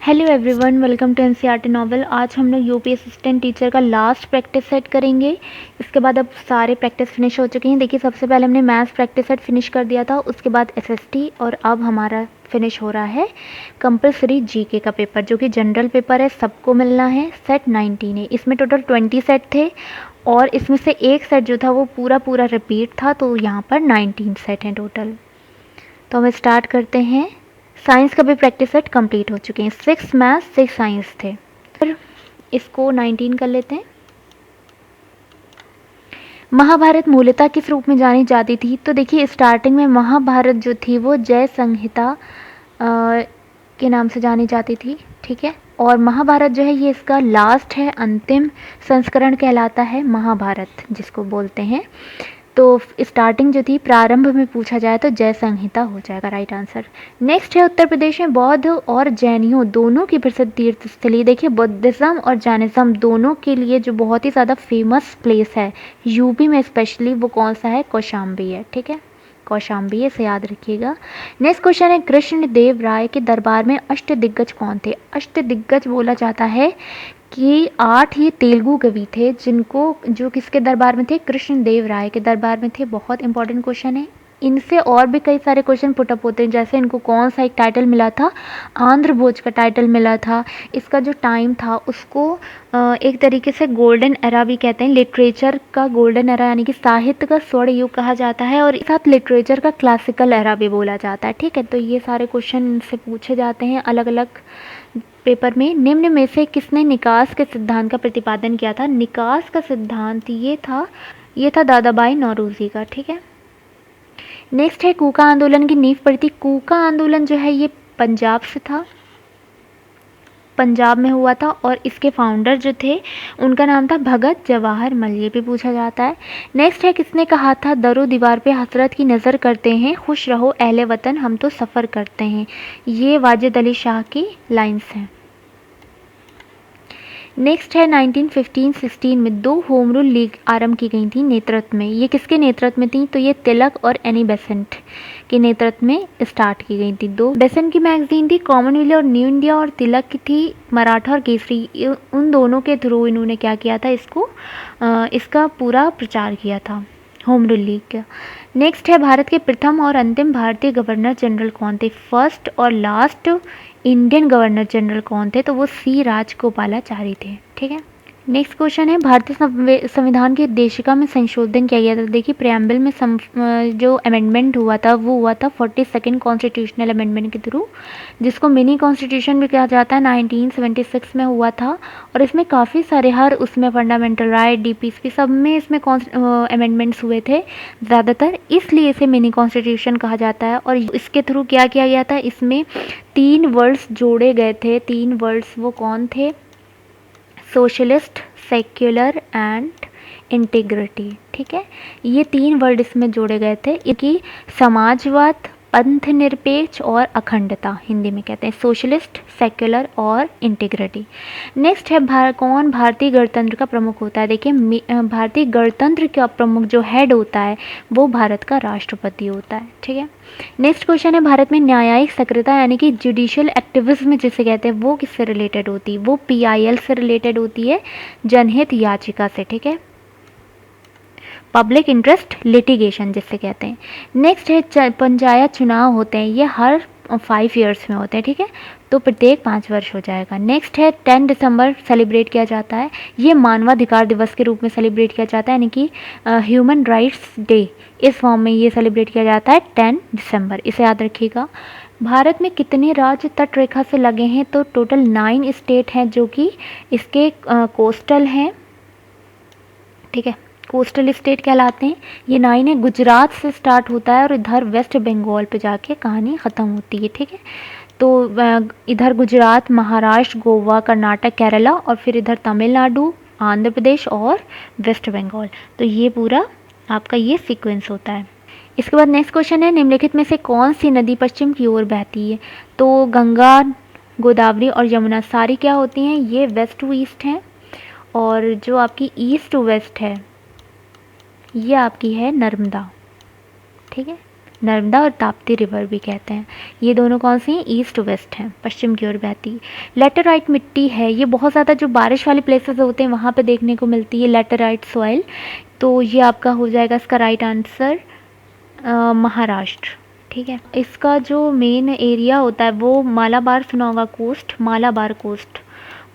Hello everyone, welcome to NCERT novel. आज हम लोग यूपी असिस्टेंट टीचर का लास्ट प्रैक्टिस सेट करेंगे। इसके बाद अब सारे प्रैक्टिस फिनिश हो चुके हैं। देखिए, सबसे पहले हमने मैथ्स प्रैक्टिस सेट फिनिश कर दिया था, उसके बाद एसएसटी, और अब हमारा फिनिश हो रहा है कंपलसरी जीके का पेपर, जो कि जनरल पेपर है, सबको मिलना है। सेट 19 है, इसमें टोटल 20 सेट थे और इसमें से एक सेट जो था वो पूरा रिपीट था, तो यहाँ पर 19 सेट हैं टोटल। तो हम स्टार्ट करते हैं। साइंस का भी प्रैक्टिस सेट कंप्लीट हो चुके हैं। 6 मैथ्स 6 साइंस थे, फिर इसको 19 कर लेते हैं। महाभारत मूलतः किस रूप में जानी जाती थी? तो देखिए, स्टार्टिंग में महाभारत जो थी वो जय संहिता के नाम से जानी जाती थी, ठीक है। और महाभारत जो है ये इसका लास्ट है, अंतिम संस्करण कहलाता है महाभारत जिसको बोलते हैं। तो स्टार्टिंग जो थी, प्रारंभ में पूछा जाए तो जय संहिता हो जाएगा राइट आंसर। नेक्स्ट है, उत्तर प्रदेश में बौद्ध और जैनियों दोनों की प्रसिद्ध तीर्थ स्थली। देखिए, बुद्धिज़्म और जैनिज़्म दोनों के लिए जो बहुत ही ज़्यादा फेमस प्लेस है यूपी में स्पेशली, वो कौन सा है? कौशाम्बी है, ठीक है। कौशाम्बी, इसे याद रखिएगा। नेक्स्ट क्वेश्चन है, कृष्ण देव राय के दरबार में अष्टदिग्गज कौन थे? अष्टदिग्गज बोला जाता है कि 8 ही तेलुगु कवि थे जो किसके दरबार में थे? कृष्ण देव राय के दरबार में थे। बहुत इंपॉर्टेंट क्वेश्चन है। इनसे और भी कई सारे क्वेश्चन पुटअप होते हैं, जैसे इनको कौन सा एक टाइटल मिला था? आंध्र भोज का टाइटल मिला था। इसका जो टाइम था उसको एक तरीके से गोल्डन एरा भी कहते हैं, लिटरेचर का गोल्डन एरा यानी कि साहित्य का स्वर्ण युग कहा जाता है, और साथ लिटरेचर का क्लासिकल एरा भी बोला जाता है, ठीक है। तो ये सारे क्वेश्चन इनसे पूछे जाते हैं अलग अलग पेपर में। निम्न में से किसने निकास के सिद्धांत का प्रतिपादन किया था? निकास का सिद्धांत ये था दादाबाई नौरोजी का, ठीक है। नेक्स्ट है, कूका आंदोलन की नींव पड़ी थी। कूका आंदोलन जो है ये पंजाब से था, पंजाब में हुआ था, और इसके फाउंडर जो थे उनका नाम था भगत जवाहर मल, ये भी पूछा जाता है। नेक्स्ट है, किसने कहा था दरो दीवार पे हसरत की नज़र करते हैं, खुश रहो अहले वतन हम तो सफ़र करते हैं? ये वाजिद अली शाह की लाइन्स हैं। नेक्स्ट है, 1915-16 में 2 होम रूल लीग आरंभ की गई थी नेतृत्व में। ये किसके नेतृत्व में थी? तो ये तिलक और एनी बेसेंट के नेतृत्व में स्टार्ट की गई थी। 2 बेसेंट की मैगजीन थी कॉमनवेल्थ और न्यू इंडिया, और तिलक की थी मराठा और केसरी। उन दोनों के थ्रू इन्होंने क्या किया था? इसका पूरा प्रचार किया था, होम रूल लीग का। नेक्स्ट है, भारत के प्रथम और अंतिम भारतीय गवर्नर जनरल कौन थे? फर्स्ट और लास्ट इंडियन गवर्नर जनरल कौन थे? तो वो सी राजगोपालाचारी थे, ठीक है। नेक्स्ट क्वेश्चन है, भारतीय संविधान की उद्देशिका में संशोधन किया गया था। देखिए, प्रेम्बल में जो अमेंडमेंट हुआ था वो हुआ था 42nd कॉन्स्टिट्यूशनल अमेंडमेंट के थ्रू, जिसको मिनी कॉन्स्टिट्यूशन भी कहा जाता है, 1976 में हुआ था। और इसमें काफ़ी सारे उसमें फंडामेंटल राइट, डीपीएसपी, सब में इसमें अमेंडमेंट्स हुए थे ज़्यादातर, इसलिए इसे मिनी कॉन्स्टिट्यूशन कहा जाता है। और इसके थ्रू क्या किया गया था? इसमें 3 वर्ड्स जोड़े गए थे। 3 वर्ड्स वो कौन थे? सोशलिस्ट, सेक्युलर एंड इंटीग्रिटी, ठीक है। ये 3 वर्ड इसमें जोड़े गए थे, इनकी समाजवाद, पंथ निरपेक्ष और अखंडता, हिंदी में कहते हैं सोशलिस्ट, सेक्युलर और इंटीग्रिटी। नेक्स्ट है, कौन भारतीय गणतंत्र का प्रमुख होता है? देखिए, भारतीय गणतंत्र का प्रमुख जो हेड होता है वो भारत का राष्ट्रपति होता है, ठीक है। नेक्स्ट क्वेश्चन है, भारत में न्यायिक सक्रियता यानी कि जुडिशियल एक्टिविज्म जिसे कहते हैं वो किससे रिलेटेड होती है? वो पीआईएल से रिलेटेड होती है, जनहित याचिका से, ठीक है। पब्लिक इंटरेस्ट लिटिगेशन जिससे कहते हैं। नेक्स्ट है, पंचायत चुनाव होते हैं, ये हर 5 ईयर्स में होते हैं, ठीक है। तो प्रत्येक 5 वर्ष हो जाएगा। नेक्स्ट है, 10 दिसंबर सेलिब्रेट किया जाता है, ये मानवाधिकार दिवस के रूप में सेलिब्रेट किया जाता है, यानी कि ह्यूमन राइट्स डे, इस फॉर्म में ये सेलिब्रेट किया जाता है 10 दिसंबर, इसे याद रखिएगा। भारत में कितने राज्य तट रेखा से लगे हैं? तो टोटल 9 स्टेट हैं जो कि इसके कोस्टल हैं, ठीक है, कोस्टल स्टेट कहलाते हैं। ये 9 है। गुजरात से स्टार्ट होता है और इधर वेस्ट बंगाल पे जाके कहानी ख़त्म होती है, ठीक है। तो इधर गुजरात, महाराष्ट्र, गोवा, कर्नाटक, केरला, और फिर इधर तमिलनाडु, आंध्र प्रदेश और वेस्ट बंगाल। तो ये पूरा आपका ये सीक्वेंस होता है। इसके बाद नेक्स्ट क्वेश्चन है, निम्नलिखित में से कौन सी नदी पश्चिम की ओर बहती है? तो गंगा, गोदावरी और यमुना सारी क्या होती हैं? ये वेस्ट टू ईस्ट हैं, और जो आपकी ईस्ट टू वेस्ट है ये आपकी है नर्मदा, ठीक है। नर्मदा और ताप्ती रिवर भी कहते हैं। ये दोनों कौन सी हैं? ईस्ट वेस्ट हैं, पश्चिम की ओर बहती। लेटराइट मिट्टी है, ये बहुत ज़्यादा जो बारिश वाले प्लेसेस होते हैं वहाँ पे देखने को मिलती है लेटराइट सॉइल। तो ये आपका हो जाएगा इसका राइट आंसर महाराष्ट्र। ठीक है, इसका जो मेन एरिया होता है वो मालाबार, सुना होगा कोस्ट, मालाबार कोस्ट,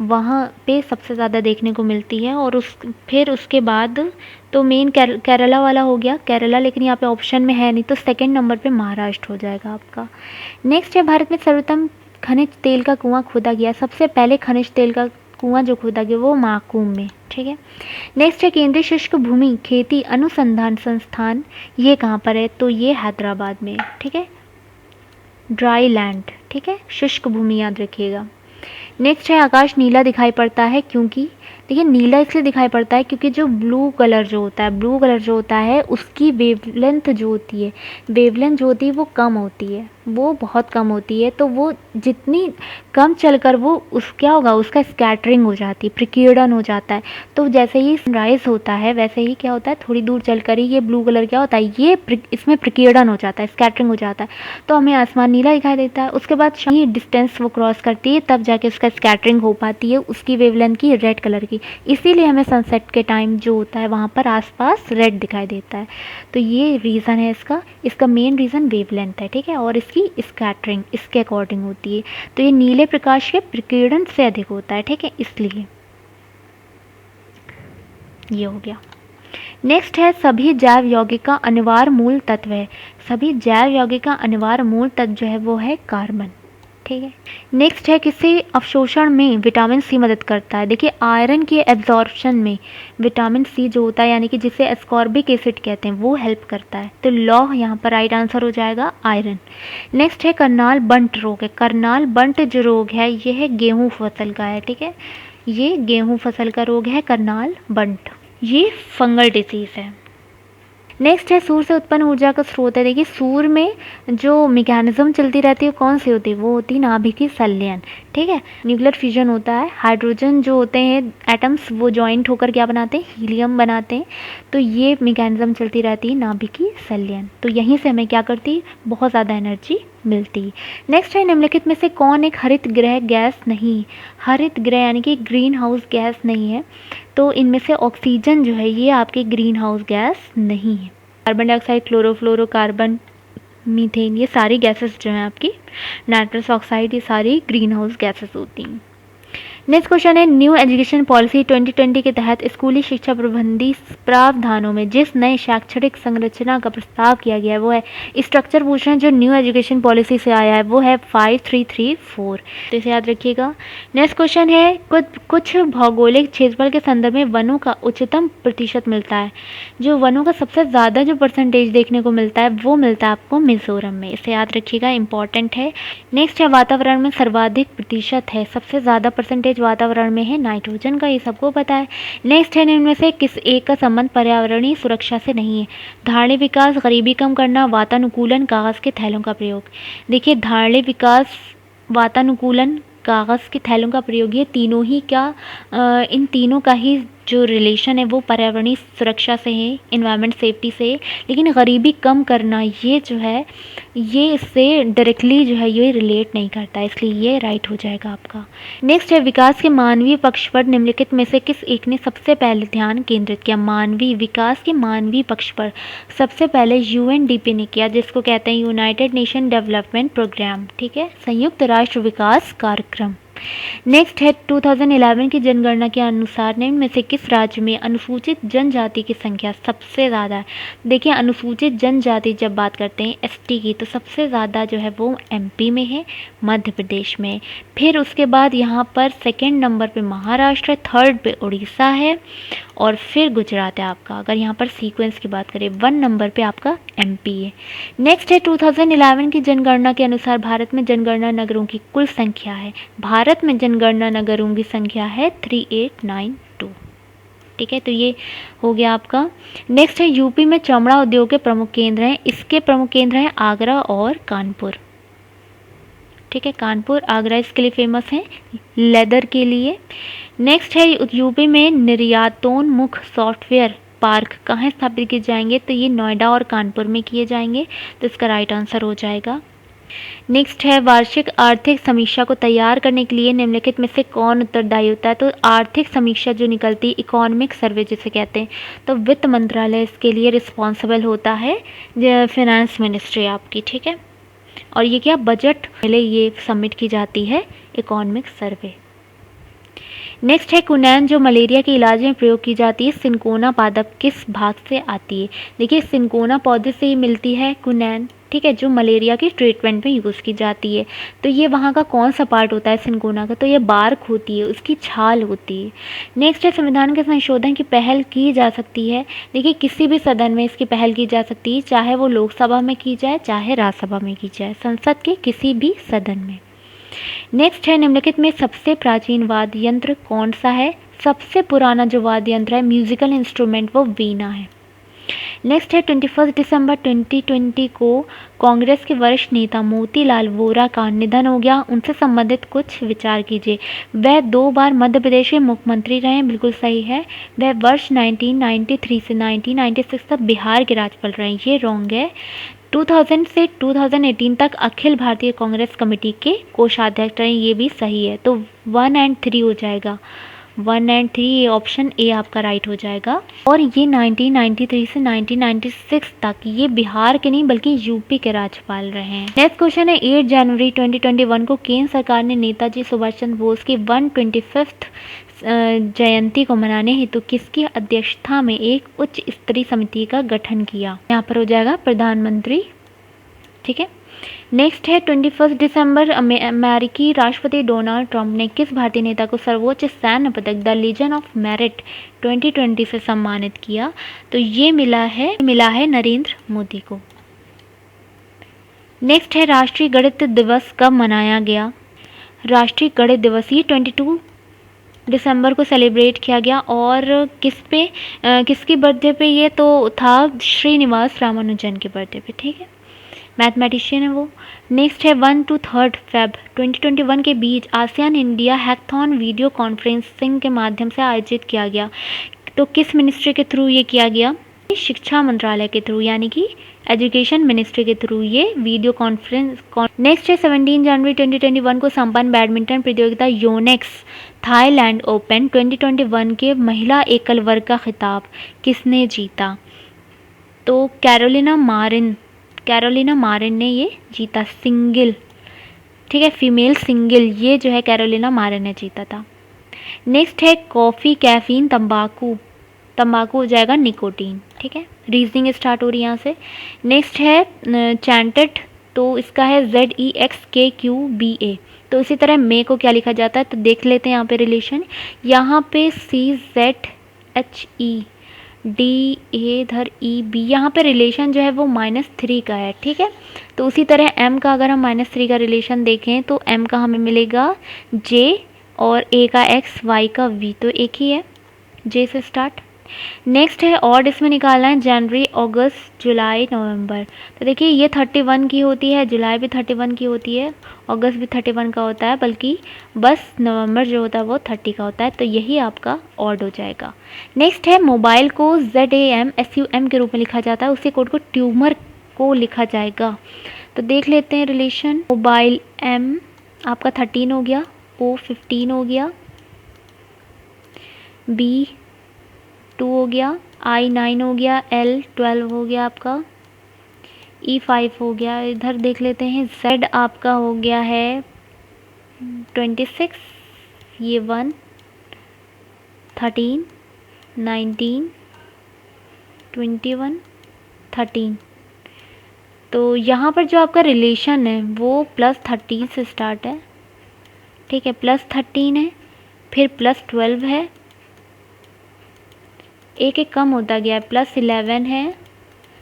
वहाँ पे सबसे ज़्यादा देखने को मिलती है। और फिर उसके बाद तो मेन केरला वाला हो गया, केरला, लेकिन यहाँ पे ऑप्शन में है नहीं, तो सेकंड नंबर पे महाराष्ट्र हो जाएगा आपका। नेक्स्ट है, भारत में सर्वोत्तम खनिज तेल का कुआं खोदा गया। सबसे पहले खनिज तेल का कुआं जो खोदा गया वो माकूम में। ठीक है, नेक्स्ट है, केंद्रीय शुष्क भूमि खेती अनुसंधान संस्थान, ये कहाँ पर है? तो ये हैदराबाद में। ठीक है, ड्राई लैंड, ठीक है, शुष्क भूमि याद रखिएगा। नेक्स्ट है, आकाश नीला दिखाई पड़ता है क्योंकि, देखिए नीला इसलिए दिखाई पड़ता है क्योंकि जो ब्लू कलर जो होता है उसकी वेवलेंथ जो होती है वो कम होती है, वो बहुत कम होती है। तो वो जितनी कम चलकर वो क्या होगा, उसका स्कैटरिंग हो जाती है, प्रकीर्णन हो जाता है। तो जैसे ही सनराइज होता है वैसे ही क्या होता है, थोड़ी दूर चलकर ही ये ब्लू कलर क्या होता है, ये इसमें प्रकीर्णन हो जाता है, स्कैटरिंग हो जाता है, तो हमें आसमान नीला दिखाई देता है। उसके बाद ही डिस्टेंस वो क्रॉस करती है तब जाके उसका स्कैटरिंग हो पाती है, उसकी वेवलेंथ की रेड कलर की। इसीलिए हमें सनसेट के टाइम जो होता है वहाँ पर आसपास रेड दिखाई देता है। तो ये रीज़न है इसका मेन रीज़न वेवलेंथ है। ठीक है, और इसकी स्कैटरिंग इसके अकॉर्डिंग होती है। तो ये नीले प्रकाश के प्रकीर्णन से अधिक होता है। ठीक है, इसलिए ये हो गया। नेक्स्ट है, सभी जैव यौगिक का अनिवार्य मूल तत्व है। सभी जैव यौगिक का अनिवार्य मूल तत्व जो है वो है कार्बन। ठीक है, नेक्स्ट है, किसी अवशोषण में विटामिन सी मदद करता है। देखिए आयरन के एब्जॉर्प्शन में विटामिन सी जो होता है, यानी कि जिसे एस्कॉर्बिक एसिड कहते हैं, वो हेल्प करता है। तो लॉ यहाँ पर राइट आंसर हो जाएगा आयरन। नेक्स्ट है, करनाल बंट रोग है। करनाल बंट जो रोग है ये है गेहूँ फसल का है। ठीक है, ये गेहूँ फसल का रोग है करनाल बंट, ये फंगल डिसीज़ है। नेक्स्ट है, सूर्य से उत्पन्न ऊर्जा का स्रोत है। देखिए सूर्य में जो मैकेनिज्म चलती रहती है कौन सी होती है, वो होती है नाभिकीय संलयन। ठीक है, न्यूक्लियर फ्यूजन होता है, हाइड्रोजन जो होते हैं एटम्स वो जॉइंट होकर क्या बनाते हैं, हीलियम बनाते हैं। तो ये मैकेनिज्म चलती रहती है नाभिकीय संलयन। तो यहीं से हमें क्या करती है, बहुत ज़्यादा एनर्जी मिलती है। नेक्स्ट है, निम्नलिखित में से कौन एक हरित गृह गैस नहीं, हरित गृह यानी कि ग्रीन हाउस गैस नहीं है। तो इनमें से ऑक्सीजन जो है ये आपकी ग्रीन हाउस गैस नहीं है। कार्बन डाइऑक्साइड, क्लोरोफ्लोरोकार्बन, मीथेन, ये सारी गैसेस जो हैं आपकी, नाइट्रस ऑक्साइड, ये सारी ग्रीन हाउस गैसेस होती हैं। नेक्स्ट क्वेश्चन है, न्यू एजुकेशन पॉलिसी 2020 के तहत स्कूली शिक्षा प्रबंधी प्रावधानों में जिस नए शैक्षणिक संरचना का प्रस्ताव किया गया है वो है, स्ट्रक्चर पूछ रहे हैं जो न्यू एजुकेशन पॉलिसी से आया है वो है 5334। तो इसे याद रखिएगा। नेक्स्ट क्वेश्चन है, कुछ भौगोलिक क्षेत्रफल के संदर्भ में वनों का उच्चतम प्रतिशत मिलता है। जो वनों का सबसे ज़्यादा जो परसेंटेज देखने को मिलता है वो मिलता है आपको मिजोरम में, इसे याद रखिएगा, इंपॉर्टेंट है। नेक्स्ट है, वातावरण में सर्वाधिक प्रतिशत है, सबसे ज़्यादा परसेंटेज वातावरण में है नाइट्रोजन का, ये सबको पता है। नेक्स्ट है, इनमें से किस एक का संबंध पर्यावरणीय सुरक्षा से नहीं है। धारणीय विकास, गरीबी कम करना, वातानुकूलन, कागज के थैलों का प्रयोग। देखिए धारणीय विकास, वातानुकूलन, कागज़ के थैलों का प्रयोग, ये तीनों ही क्या इन तीनों का ही जो रिलेशन है वो पर्यावरणीय सुरक्षा से है, इन्वायरमेंट सेफ्टी से। लेकिन गरीबी कम करना ये जो है ये इससे डायरेक्टली जो है ये रिलेट नहीं करता, इसलिए ये राइट हो जाएगा आपका। नेक्स्ट है, विकास के मानवीय पक्ष पर निम्नलिखित में से किस एक ने सबसे पहले ध्यान केंद्रित किया। मानवीय विकास के मानवीय पक्ष पर सबसे पहले यूएनडीपी ने किया, जिसको कहते हैं यूनाइटेड नेशन डेवलपमेंट प्रोग्राम। ठीक है, संयुक्त राष्ट्र विकास कार्यक्रम। नेक्स्ट है, 2011 की जनगणना के अनुसार निम्न में से किस राज्य में अनुसूचित जनजाति की संख्या सबसे ज़्यादा है। देखिए अनुसूचित जनजाति जब बात करते हैं एसटी की, तो सबसे ज़्यादा जो है वो एमपी में है, मध्य प्रदेश में। फिर उसके बाद यहाँ पर सेकंड नंबर पे महाराष्ट्र है, थर्ड पे उड़ीसा है और फिर गुजरात है आपका। अगर यहाँ पर सीक्वेंस की बात करें 1 नंबर पे आपका एमपी है। नेक्स्ट है, 2011 की जनगणना के अनुसार भारत में जनगणना नगरों की कुल संख्या है, भारत में जनगणना नगरों की संख्या है 3892। ठीक है, तो ये हो गया आपका। नेक्स्ट है, यूपी में चमड़ा उद्योग के प्रमुख केंद्र हैं, इसके प्रमुख केंद्र हैं आगरा और कानपुर। ठीक है, कानपुर आगरा इसके लिए फेमस है लेदर के लिए। नेक्स्ट है, यूपी में निर्यातोन्मुख सॉफ्टवेयर पार्क कहाँ स्थापित किए जाएंगे, तो ये नोएडा और कानपुर में किए जाएंगे, तो इसका राइट आंसर हो जाएगा। नेक्स्ट है वार्षिक आर्थिक समीक्षा को तैयार करने के लिए निम्नलिखित में से कौन उत्तरदायी होता है। तो आर्थिक समीक्षा जो निकलती है, इकोनॉमिक सर्वे जिसे कहते हैं, तो वित्त मंत्रालय इसके लिए रिस्पॉन्सिबल होता है, फाइनेंस मिनिस्ट्री आपकी, ठीक है। और ये क्या, बजट पहले ये सबमिट की जाती है, इकोनॉमिक सर्वे। नेक्स्ट है क्विनैन जो मलेरिया के इलाज में प्रयोग की जाती है, सिंकोना पादप किस भाग से आती है। देखिए सिंकोना पौधे से ही मिलती है क्विनैन, ठीक है, जो मलेरिया की ट्रीटमेंट में यूज़ की जाती है। तो ये वहाँ का कौन सा पार्ट होता है सिंकोना का, तो ये बार्क होती है, उसकी छाल होती है। नेक्स्ट है संविधान के संशोधन की पहल की जा सकती है। देखिए किसी भी सदन में इसकी पहल की जा सकती है, चाहे वो लोकसभा में की जाए चाहे राज्यसभा में की जाए, संसद के किसी भी सदन में। नेक्स्ट है निम्नलिखित में सबसे प्राचीन वाद्य यंत्र कौन सा है। सबसे पुराना जो वाद्य यंत्र है म्यूजिकल इंस्ट्रूमेंट वो वीणा है। नेक्स्ट है 21 दिसंबर 2020 को कांग्रेस के वरिष्ठ नेता मोतीलाल वोरा का निधन हो गया, उनसे संबंधित कुछ विचार कीजिए। वह 2 बार मध्य प्रदेश के मुख्यमंत्री रहे, बिल्कुल सही है। वह वर्ष 1993 से 1996 तक बिहार के राज्यपाल रहे, ये रॉन्ग है। 2000 से 2018 तक अखिल भारतीय कांग्रेस कमेटी के कोषाध्यक्ष रहे, ये भी सही है। तो 1 और 3 हो जाएगा, 1 और 3, ये ऑप्शन ए आपका राइट हो जाएगा। और ये 1993 से 1996 तक ये बिहार के नहीं बल्कि यूपी के राज्यपाल रहे हैं। नेक्स्ट क्वेश्चन है 8 जनवरी 2021 को केंद्र सरकार ने नेताजी सुभाष चंद्र बोस की 125th जयंती को मनाने हेतु किसकी अध्यक्षता में एक उच्च स्तरीय समिति का गठन किया। यहाँ पर हो जाएगा प्रधानमंत्री, ठीक है। नेक्स्ट है 21 दिसंबर अमेरिकी राष्ट्रपति डोनाल्ड ट्रंप ने किस भारतीय नेता को सर्वोच्च सैन्य पदक द लीजन ऑफ मेरिट 2020 से सम्मानित किया। तो ये मिला है नरेंद्र मोदी को। नेक्स्ट है राष्ट्रीय गणित दिवस कब मनाया गया। राष्ट्रीय गणित दिवस ये 22 दिसंबर को सेलिब्रेट किया गया। और किसकी बर्थडे पे, ये तो था श्रीनिवास रामानुजन के बर्थडे पे, ठीक है, मैथमेटिशियन है वो। नेक्स्ट है 1 to 3 फेब 2021 के बीच ASEAN India hackathon video conferencing के माध्यम से आयोजित किया गया। तो किस मिनिस्ट्री के थ्रू ये किया गया, शिक्षा मंत्रालय के थ्रू, यानी कि एजुकेशन मिनिस्ट्री के थ्रू ये वीडियो कॉन्फ्रेंस। नेक्स्ट है 17 जनवरी 2021 को संपन्न बैडमिंटन प्रतियोगिता योनेक्स थाईलैंड ओपन 2021 के महिला एकल वर्ग का खिताब किसने जीता। तो कैरोलिना मारिन ने ये जीता, सिंगल, ठीक है, फीमेल सिंगल, ये जो है कैरोलिना मारिन ने जीता था। नेक्स्ट है कॉफ़ी, कैफीन, तंबाकू हो जाएगा निकोटीन, ठीक है, रीजनिंग स्टार्ट हो रही है यहाँ से। नेक्स्ट है चैंटेड, तो इसका है ZEXKQBA। तो इसी तरह मे को क्या लिखा जाता है, तो देख लेते हैं यहाँ पे रिलेशन। यहाँ पे CZHE डी ए इधर EB, यहाँ पे रिलेशन जो है वो -3 का है, ठीक है। तो उसी तरह M का अगर हम -3 का रिलेशन देखें तो M का हमें मिलेगा J और A का X, Y का V, तो एक ही है, J से स्टार्ट। नेक्स्ट है और इसमें निकालना है जनवरी, अगस्त, जुलाई, नवंबर। तो देखिए ये 31 की होती है, जुलाई भी 31 की होती है, अगस्त भी 31 का होता है, बल्कि बस नवंबर जो होता है वो 30 का होता है। तो यही आपका ऑड हो जाएगा। नेक्स्ट है मोबाइल को ZAMSUM के रूप में लिखा जाता है, उसी कोड को ट्यूमर को लिखा जाएगा। तो देख लेते हैं रिलेशन। मोबाइल M आपका 13 हो गया, O 15 हो गया, B 2 हो गया, I 9 हो गया, L 12 हो गया आपका, E 5 हो गया। इधर देख लेते हैं Z आपका हो गया है 26, ये 1, 13, 19, 21, 13। तो यहाँ पर जो आपका रिलेशन है वो +13 से स्टार्ट है, ठीक है, +13 है, फिर +12 है, एक कम होता गया है, +11 है,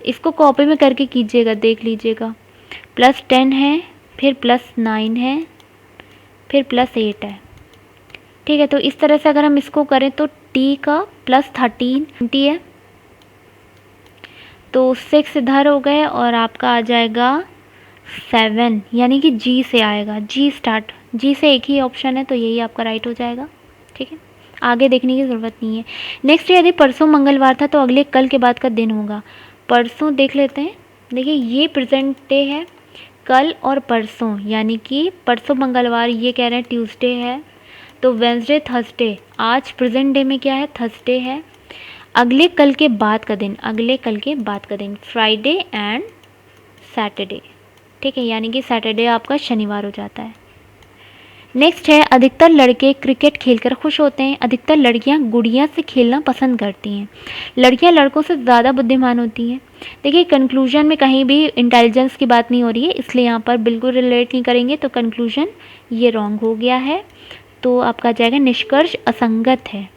इसको कॉपी में करके कीजिएगा, देख लीजिएगा, +10 है, फिर +9 है, फिर +8 है, ठीक है। तो इस तरह से अगर हम इसको करें तो T का +13 20 है, तो 6 इधर हो गए और आपका आ जाएगा 7, यानी कि G से आएगा, G स्टार्ट, G से एक ही ऑप्शन है, तो यही आपका राइट हो जाएगा, ठीक है। आगे देखने की ज़रूरत नहीं है। नेक्स्ट है, यदि परसों मंगलवार था तो अगले कल के बाद का दिन होगा। परसों देख लेते हैं। देखिए ये प्रेजेंट डे है, कल और परसों, यानी कि परसों मंगलवार, ये कह रहे हैं ट्यूसडे है, तो वेंसडे थर्सडे, आज प्रेजेंट डे में क्या है, थर्सडे है। अगले कल के बाद का दिन, अगले कल के बाद का दिन फ्राइडे एंड सैटरडे, ठीक है, यानी कि सैटरडे आपका शनिवार हो जाता है। नेक्स्ट है, अधिकतर लड़के क्रिकेट खेलकर खुश होते हैं, अधिकतर लड़कियां गुड़िया से खेलना पसंद करती हैं। लड़कियां लड़कों से ज़्यादा बुद्धिमान होती हैं। देखिए कंक्लूजन में कहीं भी इंटेलिजेंस की बात नहीं हो रही है, इसलिए यहाँ पर बिल्कुल रिलेट नहीं करेंगे, तो कंक्लूजन ये रॉन्ग हो गया है। तो आपका जाएगा निष्कर्ष असंगत है।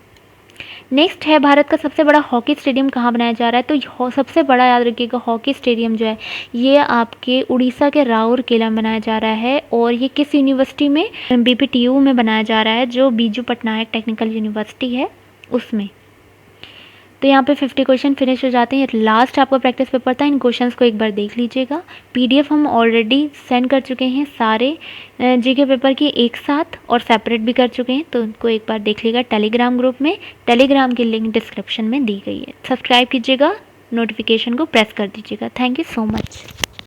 नेक्स्ट है, भारत का सबसे बड़ा हॉकी स्टेडियम कहाँ बनाया जा रहा है, तो सबसे बड़ा याद रखिएगा हॉकी स्टेडियम जो है ये आपके उड़ीसा के राउरकेला में बनाया जा रहा है, और ये किस यूनिवर्सिटी में, BPTU में बनाया जा रहा है, जो बीजू पटनायक टेक्निकल यूनिवर्सिटी है उसमें। तो यहाँ पे 50 क्वेश्चन फिनिश हो जाते हैं। लास्ट आपका प्रैक्टिस पेपर था, इन क्वेश्चंस को एक बार देख लीजिएगा। PDF हम ऑलरेडी सेंड कर चुके हैं सारे GK पेपर की एक साथ, और सेपरेट भी कर चुके हैं, तो उनको एक बार देख लीजिएगा टेलीग्राम ग्रुप में। टेलीग्राम की लिंक डिस्क्रिप्शन में दी गई है। सब्सक्राइब कीजिएगा, नोटिफिकेशन को प्रेस कर दीजिएगा। Thank you so much.